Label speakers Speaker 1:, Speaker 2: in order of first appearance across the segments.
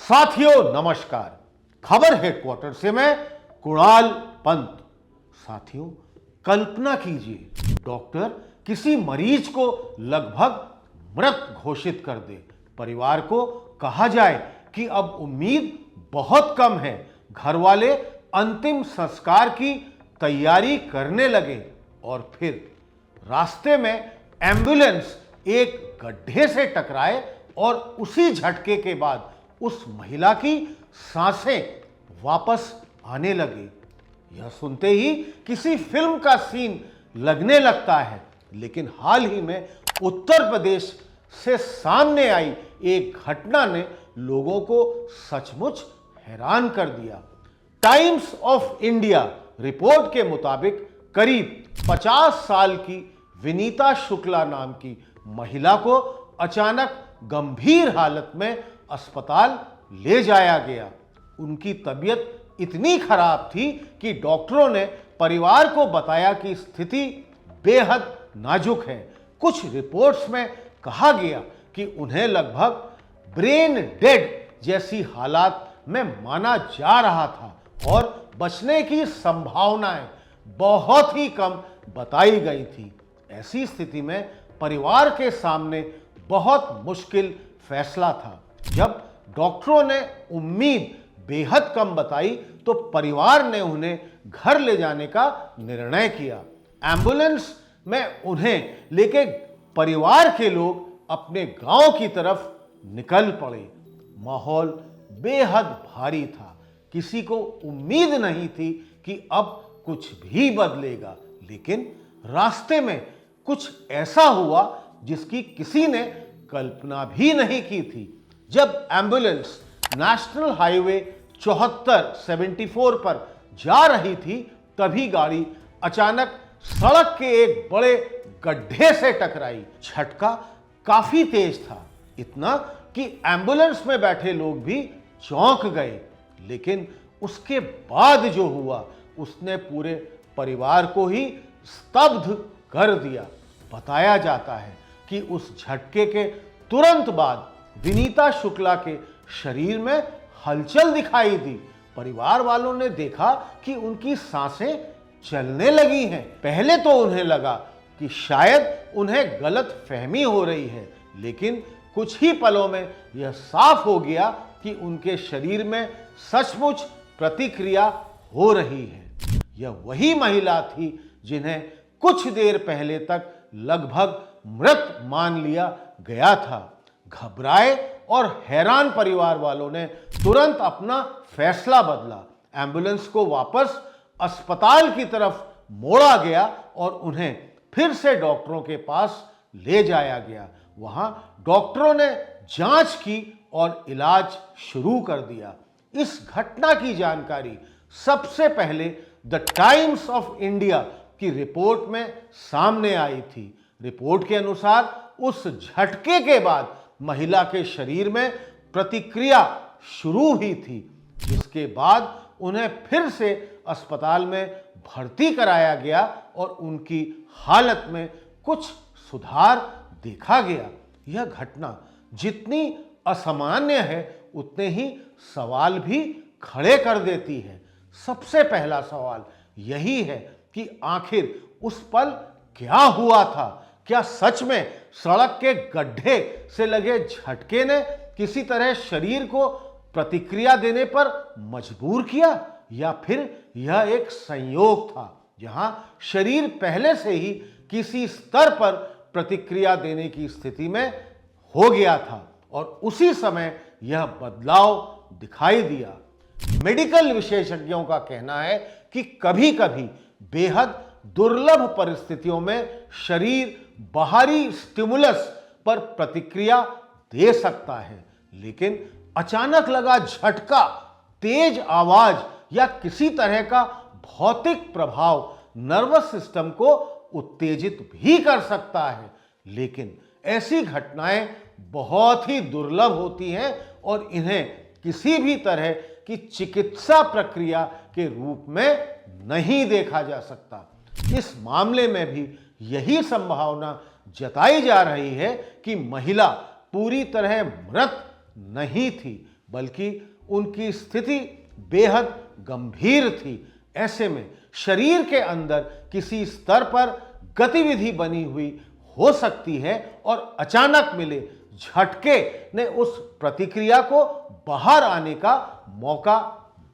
Speaker 1: साथियों नमस्कार। खबर हेडक्वार्टर से मैं कुणाल पंत। साथियों कल्पना कीजिए, डॉक्टर किसी मरीज को लगभग मृत घोषित कर दे। परिवार को कहा जाए कि अब उम्मीद बहुत कम है। घर वाले अंतिम संस्कार की तैयारी करने लगे और फिर रास्ते में एम्बुलेंस एक गड्ढे से टकराए और उसी झटके के बाद उस महिला की सांसें वापस आने लगी। यह सुनते ही किसी फिल्म का सीन लगने लगता है, लेकिन हाल ही में उत्तर प्रदेश से सामने आई एक घटना ने लोगों को सचमुच हैरान कर दिया। टाइम्स ऑफ इंडिया रिपोर्ट के मुताबिक करीब 50 साल की विनीता शुक्ला नाम की महिला को अचानक गंभीर हालत में अस्पताल ले जाया गया। उनकी तबीयत इतनी खराब थी कि डॉक्टरों ने परिवार को बताया कि स्थिति बेहद नाजुक है। कुछ रिपोर्ट्स में कहा गया कि उन्हें लगभग ब्रेन डेड जैसी हालात में माना जा रहा था और बचने की संभावनाएं बहुत ही कम बताई गई थी। ऐसी स्थिति में परिवार के सामने बहुत मुश्किल फैसला था। जब डॉक्टरों ने उम्मीद बेहद कम बताई तो परिवार ने उन्हें घर ले जाने का निर्णय किया। एम्बुलेंस में उन्हें लेके परिवार के लोग अपने गांव की तरफ निकल पड़े। माहौल बेहद भारी था। किसी को उम्मीद नहीं थी कि अब कुछ भी बदलेगा, लेकिन रास्ते में कुछ ऐसा हुआ जिसकी किसी ने कल्पना भी नहीं की थी। जब एम्बुलेंस नेशनल हाईवे 74 पर जा रही थी, तभी गाड़ी अचानक सड़क के एक बड़े गड्ढे से टकराई। झटका काफी तेज था, इतना कि एम्बुलेंस में बैठे लोग भी चौंक गए। लेकिन उसके बाद जो हुआ उसने पूरे परिवार को ही स्तब्ध कर दिया। बताया जाता है कि उस झटके के तुरंत बाद विनीता शुक्ला के शरीर में हलचल दिखाई दी। परिवार वालों ने देखा कि उनकी सांसें चलने लगी हैं। पहले तो उन्हें लगा कि शायद उन्हें गलत फहमी हो रही है, लेकिन कुछ ही पलों में यह साफ हो गया कि उनके शरीर में सचमुच प्रतिक्रिया हो रही है। यह वही महिला थी जिन्हें कुछ देर पहले तक लगभग मृत मान लिया गया था। घबराए और हैरान परिवार वालों ने तुरंत अपना फैसला बदला। एम्बुलेंस को वापस अस्पताल की तरफ मोड़ा गया और उन्हें फिर से डॉक्टरों के पास ले जाया गया। वहां डॉक्टरों ने जांच की और इलाज शुरू कर दिया। इस घटना की जानकारी सबसे पहले द टाइम्स ऑफ इंडिया की रिपोर्ट में सामने आई थी। रिपोर्ट के अनुसार उस झटके के बाद महिला के शरीर में प्रतिक्रिया शुरू हुई थी, जिसके बाद उन्हें फिर से अस्पताल में भर्ती कराया गया और उनकी हालत में कुछ सुधार देखा गया। यह घटना जितनी असामान्य है उतने ही सवाल भी खड़े कर देती है। सबसे पहला सवाल यही है कि आखिर उस पल क्या हुआ था? क्या सच में सड़क के गड्ढे से लगे झटके ने किसी तरह शरीर को प्रतिक्रिया देने पर मजबूर किया, या फिर यह एक संयोग था जहां शरीर पहले से ही किसी स्तर पर प्रतिक्रिया देने की स्थिति में हो गया था और उसी समय यह बदलाव दिखाई दिया? मेडिकल विशेषज्ञों का कहना है कि कभी-कभी बेहद दुर्लभ परिस्थितियों में शरीर बाहरी स्टिमुलस पर प्रतिक्रिया दे सकता है, लेकिन अचानक लगा झटका, तेज आवाज या किसी तरह का भौतिक प्रभाव नर्वस सिस्टम को उत्तेजित भी कर सकता है। लेकिन ऐसी घटनाएं बहुत ही दुर्लभ होती हैं और इन्हें किसी भी तरह की चिकित्सा प्रक्रिया के रूप में नहीं देखा जा सकता। इस मामले में भी यही संभावना जताई जा रही है कि महिला पूरी तरह मृत नहीं थी, बल्कि उनकी स्थिति बेहद गंभीर थी। ऐसे में शरीर के अंदर किसी स्तर पर गतिविधि बनी हुई हो सकती है और अचानक मिले झटके ने उस प्रतिक्रिया को बाहर आने का मौका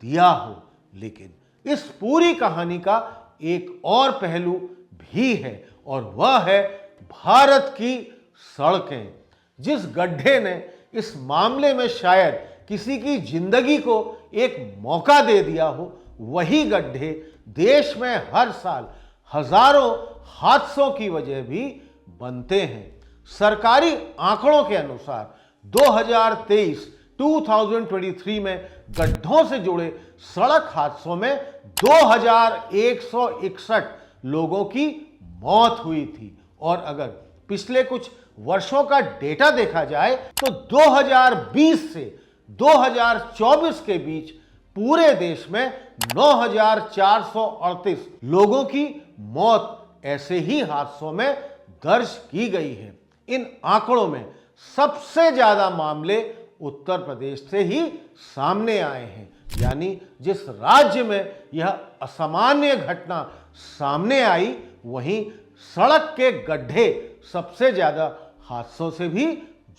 Speaker 1: दिया हो। लेकिन इस पूरी कहानी का एक और पहलू भी है और वह है भारत की सड़कें। जिस गड्ढे ने इस मामले में शायद किसी की जिंदगी को एक मौका दे दिया हो, वही गड्ढे देश में हर साल हजारों हादसों की वजह भी बनते हैं। सरकारी आंकड़ों के अनुसार 2023 में गड्ढों से जुड़े सड़क हादसों में 2161 लोगों की मौत हुई थी और अगर पिछले कुछ वर्षों का डेटा देखा जाए तो 2020 से 2024 के बीच पूरे देश में 9438 लोगों की मौत ऐसे ही हादसों में दर्ज की गई है। इन आंकड़ों में सबसे ज्यादा मामले उत्तर प्रदेश से ही सामने आए हैं, यानी जिस राज्य में यह असामान्य घटना सामने आई वहीं सड़क के गड्ढे सबसे ज्यादा हादसों से भी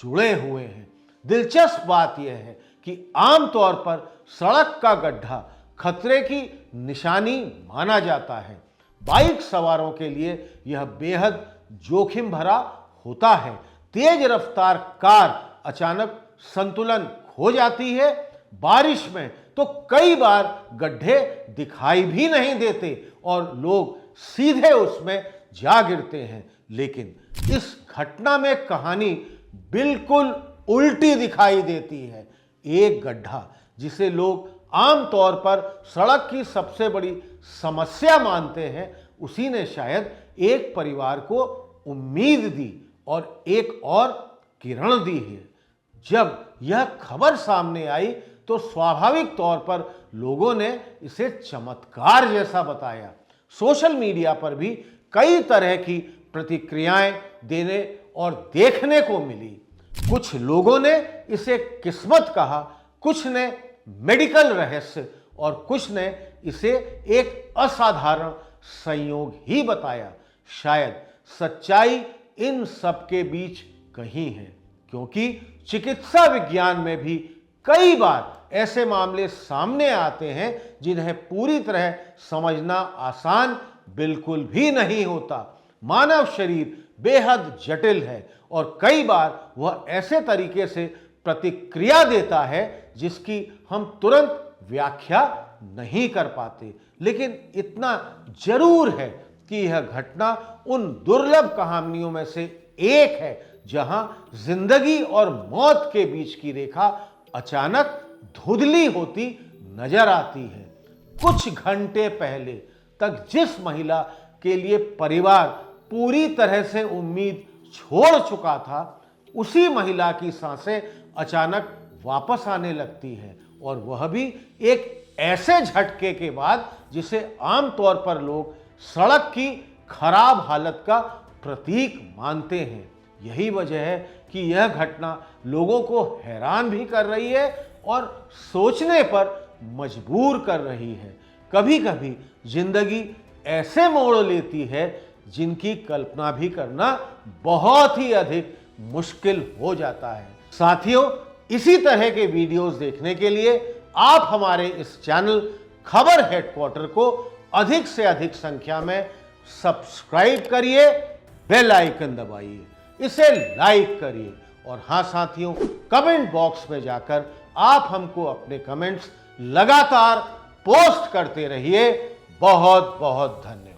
Speaker 1: जुड़े हुए हैं। दिलचस्प बात यह है कि आमतौर पर सड़क का गड्ढा खतरे की निशानी माना जाता है। बाइक सवारों के लिए यह बेहद जोखिम भरा होता है। तेज रफ्तार कार अचानक संतुलन खो जाती है। बारिश में तो कई बार गड्ढे दिखाई भी नहीं देते और लोग सीधे उसमें जा गिरते हैं। लेकिन इस घटना में कहानी बिल्कुल उल्टी दिखाई देती है। एक गड्ढा जिसे लोग आमतौर पर सड़क की सबसे बड़ी समस्या मानते हैं, उसी ने शायद एक परिवार को उम्मीद दी और एक और किरण दी है। जब यह खबर सामने आई तो स्वाभाविक तौर पर लोगों ने इसे चमत्कार जैसा बताया। सोशल मीडिया पर भी कई तरह की प्रतिक्रियाएं देने और देखने को मिली। कुछ लोगों ने इसे किस्मत कहा, कुछ ने मेडिकल रहस्य और कुछ ने इसे एक असाधारण संयोग ही बताया। शायद सच्चाई इन सब के बीच कहीं है, क्योंकि चिकित्सा विज्ञान में भी कई बार ऐसे मामले सामने आते हैं जिन्हें पूरी तरह समझना आसान बिल्कुल भी नहीं होता। मानव शरीर बेहद जटिल है और कई बार वह ऐसे तरीके से प्रतिक्रिया देता है जिसकी हम तुरंत व्याख्या नहीं कर पाते। लेकिन इतना जरूर है कि यह घटना उन दुर्लभ कहानियों में से एक है जहां जिंदगी और मौत के बीच की रेखा अचानक धुंधली होती नजर आती है। कुछ घंटे पहले तक जिस महिला के लिए परिवार पूरी तरह से उम्मीद छोड़ चुका था, उसी महिला की सांसें अचानक वापस आने लगती है और वह भी एक ऐसे झटके के बाद जिसे आमतौर पर लोग सड़क की खराब हालत का प्रतीक मानते हैं। यही वजह है कि यह घटना लोगों को हैरान भी कर रही है और सोचने पर मजबूर कर रही है। कभी कभी जिंदगी ऐसे मोड़ लेती है जिनकी कल्पना भी करना बहुत ही अधिक मुश्किल हो जाता है। साथियों, इसी तरह के वीडियोस देखने के लिए आप हमारे इस चैनल खबर हेडक्वार्टर को अधिक से अधिक संख्या में सब्सक्राइब करिए, बेल आइकन दबाइए, इसे लाइक करिए और हाँ साथियों, कमेंट बॉक्स में जाकर आप हमको अपने कमेंट्स लगातार पोस्ट करते रहिए। बहुत बहुत धन्यवाद।